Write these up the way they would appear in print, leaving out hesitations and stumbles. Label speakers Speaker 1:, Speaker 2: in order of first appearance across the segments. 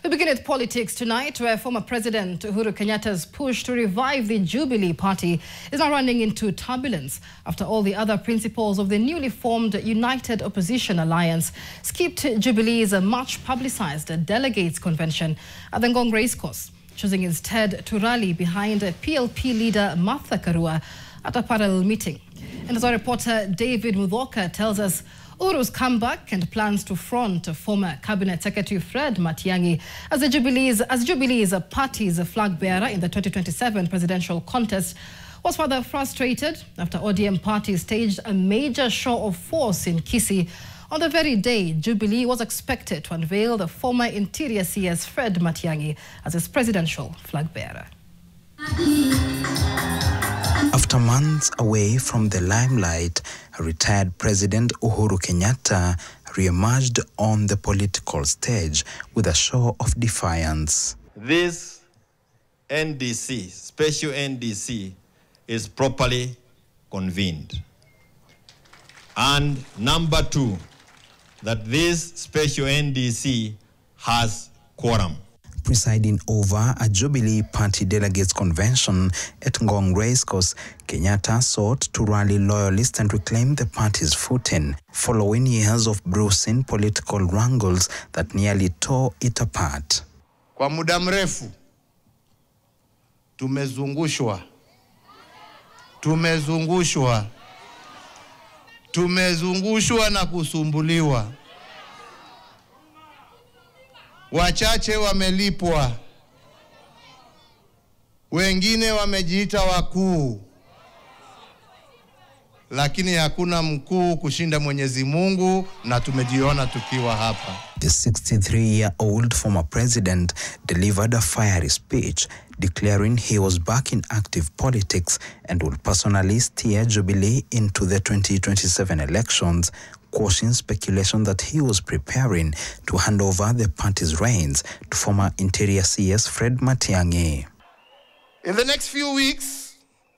Speaker 1: We begin with politics tonight, where former President Uhuru Kenyatta's push to revive the Jubilee Party is now running into turbulence after all the other principals of the newly formed United Opposition Alliance skipped Jubilee's much-publicized delegates convention at the Ngong Racecourse, choosing instead to rally behind PLP leader Martha Karua at a parallel meeting. And as our reporter David Mudhoka tells us, Uhuru's comeback and plans to front former Cabinet Secretary Fred Matiang'i as Jubilee's party's flag bearer in the 2027 presidential contest was further frustrated after ODM party staged a major show of force in Kisii on the very day Jubilee was expected to unveil the former Interior CS Fred Matiang'i as its presidential flag bearer.
Speaker 2: After months away from the limelight, retired President Uhuru Kenyatta re-emerged on the political stage with a show of defiance.
Speaker 3: This NDC, special NDC, is properly convened. And number two, that this special NDC has quorum.
Speaker 2: Presiding over a Jubilee Party delegates convention at Ngong Racecourse, Kenyatta sought to rally loyalists and reclaim the party's footing, following years of bruising political wrangles that nearly tore it apart.
Speaker 4: Kwa muda mrefu, tumezungushwa na kusumbuliwa. Wachache wamelipwa, wengine wamejiita wakuu, lakini hakuna mkuu kushinda Mwenyezi Mungu, na tumejiona tukiwa hapa.
Speaker 2: The 63-year-old former president delivered a fiery speech declaring he was back in active politics and will personally steer Jubilee into the 2027 elections, quashing speculation that he was preparing to hand over the party's reins to former Interior CS Fred Matiang'i.
Speaker 4: In the next few weeks,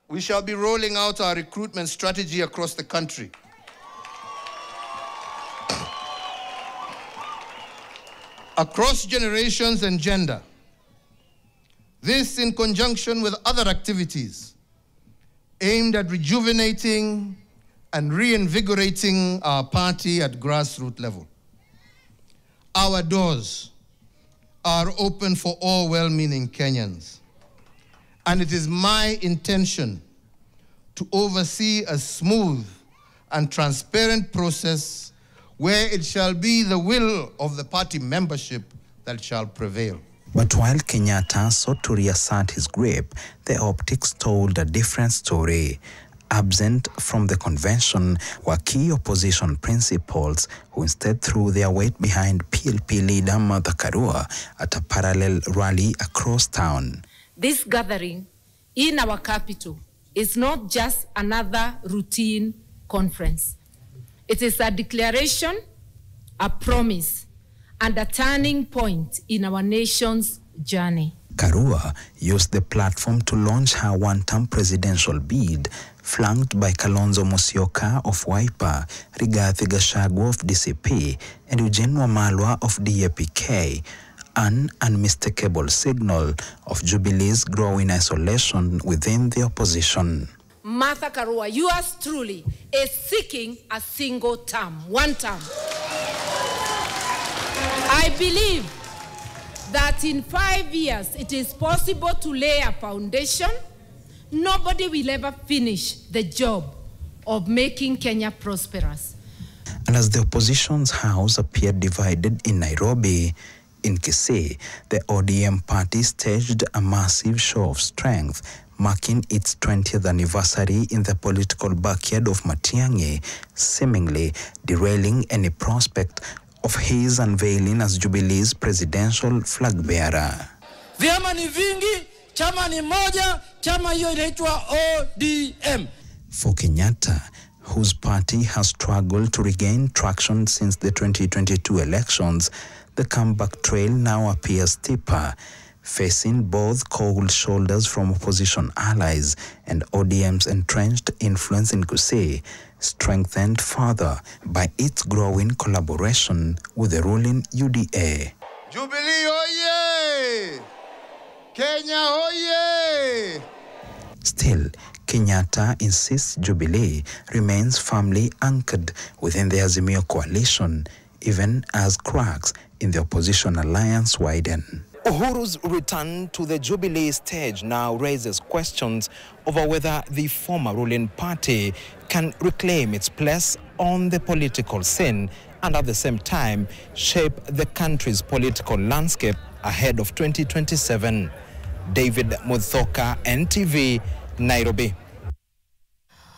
Speaker 4: we shall be rolling out our recruitment strategy across the country. Across generations and gender. This in conjunction with other activities aimed at rejuvenating and reinvigorating our party at grassroots level. Our doors are open for all well-meaning Kenyans, and it is my intention to oversee a smooth and transparent process where it shall be the will of the party membership that shall prevail.
Speaker 2: But while Kenyatta sought to reassert his grip, the optics told a different story. Absent from the convention were key opposition principals who instead threw their weight behind PLP leader Martha Karua at a parallel rally across town.
Speaker 5: This gathering in our capital is not just another routine conference. It is a declaration, a promise, and a turning point in our nation's journey.
Speaker 2: Karua used the platform to launch her one-term presidential bid, flanked by Kalonzo Musyoka of Wiper, Rigathi Gachagua of DCP, and Eugene Wamalwa of DAP-K, an unmistakable signal of Jubilee's growing isolation within the opposition.
Speaker 5: Martha Karua, yours truly, is seeking a single term, one term. I believe that in 5 years it is possible to lay a foundation. Nobody will ever finish the job of making Kenya prosperous.
Speaker 2: And as the opposition's house appeared divided in Nairobi, in Kisii, the ODM party staged a massive show of strength, marking its 20th anniversary in the political backyard of Matiang'i, seemingly derailing any prospect of his unveiling as Jubilee's presidential flag bearer.
Speaker 6: Vyama ni vingi, chama ni moja, chama hiyo inaitwa ODM.
Speaker 2: For Kenyatta, whose party has struggled to regain traction since the 2022 elections, the comeback trail now appears steeper, facing both cold shoulders from opposition allies and ODM's entrenched influence in Kisii, strengthened further by its growing collaboration with the ruling UDA.
Speaker 4: Jubilee hoye! Kenya hoye!
Speaker 2: Still, Kenyatta insists Jubilee remains firmly anchored within the Azimio coalition, even as cracks in the opposition alliance widen. Uhuru's return to the Jubilee stage now raises questions over whether the former ruling party can reclaim its place on the political scene and at the same time shape the country's political landscape ahead of 2027. David Muthoka, NTV, Nairobi.